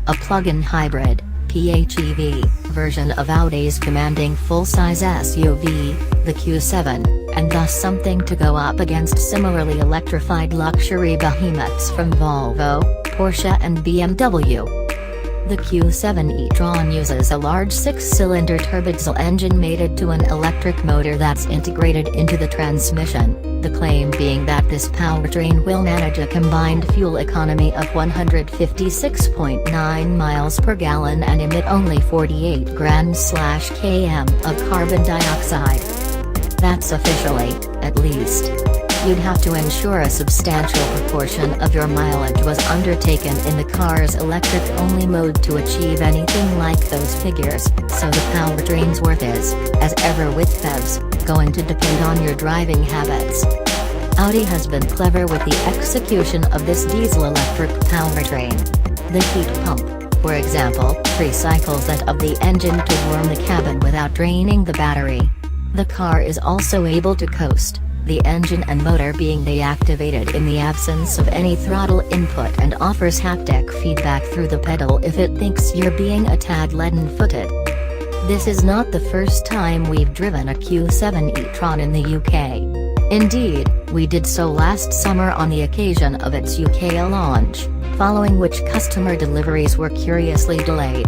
a plug-in hybrid, PHEV, version of Audi's commanding full-size SUV, the Q7, and thus something to go up against similarly electrified luxury behemoths from Volvo, Porsche and BMW. The Q7 e-tron uses a large 6-cylinder turbodiesel engine mated to an electric motor that's integrated into the transmission, the claim being that this powertrain will manage a combined fuel economy of 156.9 miles per gallon and emit only 48 grams/km of carbon dioxide. That's officially, at least. You'd have to ensure a substantial proportion of your mileage was undertaken in the car's electric-only mode to achieve anything like those figures, so the powertrain's worth is, as ever with PHEVs, going to depend on your driving habits. Audi has been clever with the execution of this diesel-electric powertrain. The heat pump, for example, recycles that of the engine to warm the cabin without draining the battery. The car is also able to coast, the engine and motor being deactivated in the absence of any throttle input, and offers haptic feedback through the pedal if it thinks you're being a tad leaden-footed. This is not the first time we've driven a Q7 e-tron in the UK. Indeed, we did so last summer on the occasion of its UK launch, following which customer deliveries were curiously delayed.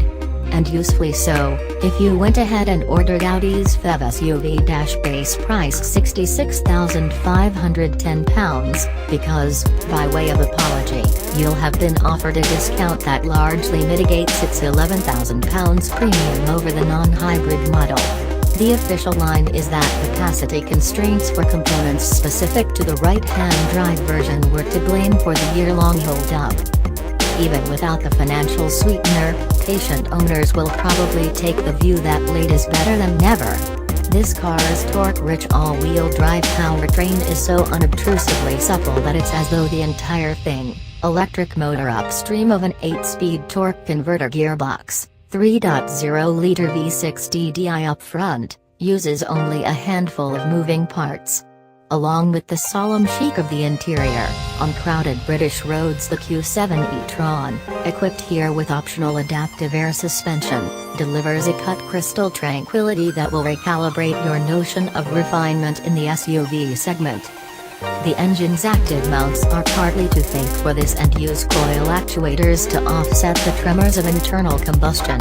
And usefully so, if you went ahead and ordered Audi's PHEV SUV-base price £66,510, because, by way of apology, you'll have been offered a discount that largely mitigates its £11,000 premium over the non-hybrid model. The official line is that capacity constraints for components specific to the right-hand drive version were to blame for the year-long hold-up. Even without the financial sweetener, patient owners will probably take the view that late is better than never. This car's torque-rich all-wheel drive powertrain is so unobtrusively supple that it's as though the entire thing, electric motor upstream of an 8-speed torque converter gearbox, 3.0-liter V6 DDI up front, uses only a handful of moving parts. Along with the solemn chic of the interior, on crowded British roads the Q7 e-tron, equipped here with optional adaptive air suspension, delivers a cut crystal tranquility that will recalibrate your notion of refinement in the SUV segment. The engine's active mounts are partly to thank for this and use coil actuators to offset the tremors of internal combustion.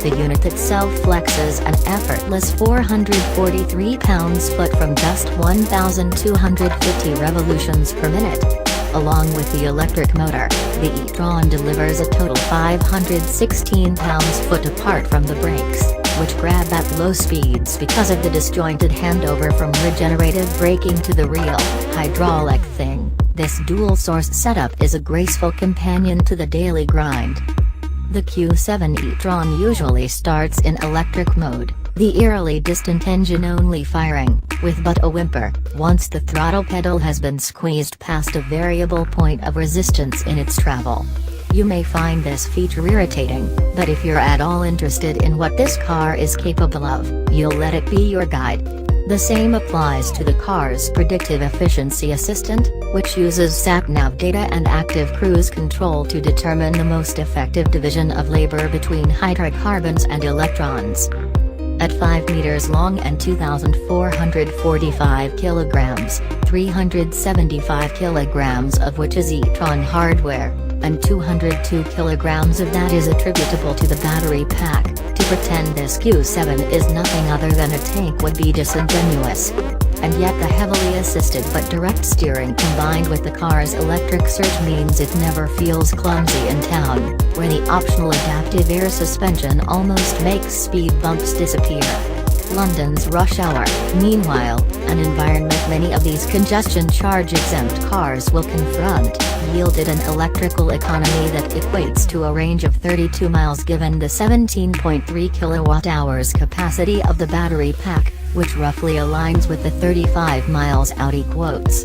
The unit itself flexes an effortless 443 pounds-foot from just 1,250 revolutions per minute. Along with the electric motor, the e-tron delivers a total 516 pounds-foot apart from the brakes, which grab at low speeds because of the disjointed handover from regenerative braking to the real, hydraulic thing. This dual-source setup is a graceful companion to the daily grind. The Q7 e-tron usually starts in electric mode, the eerily distant engine only firing, with but a whimper, once the throttle pedal has been squeezed past a variable point of resistance in its travel. You may find this feature irritating, but if you're at all interested in what this car is capable of, you'll let it be your guide. The same applies to the car's predictive efficiency assistant, which uses sat-nav data and active cruise control to determine the most effective division of labor between hydrocarbons and electrons. At 5 meters long and 2,445 kilograms, 375 kilograms of which is e-tron hardware, and 202 kilograms of that is attributable to the battery pack. To pretend this Q7 is nothing other than a tank would be disingenuous. And yet the heavily assisted but direct steering combined with the car's electric surge means it never feels clumsy in town, where the optional adaptive air suspension almost makes speed bumps disappear. London's rush hour, meanwhile, an environment many of these congestion charge-exempt cars will confront, yielded an electrical economy that equates to a range of 32 miles given the 17.3 kilowatt-hours capacity of the battery pack, which roughly aligns with the 35 miles Audi quotes.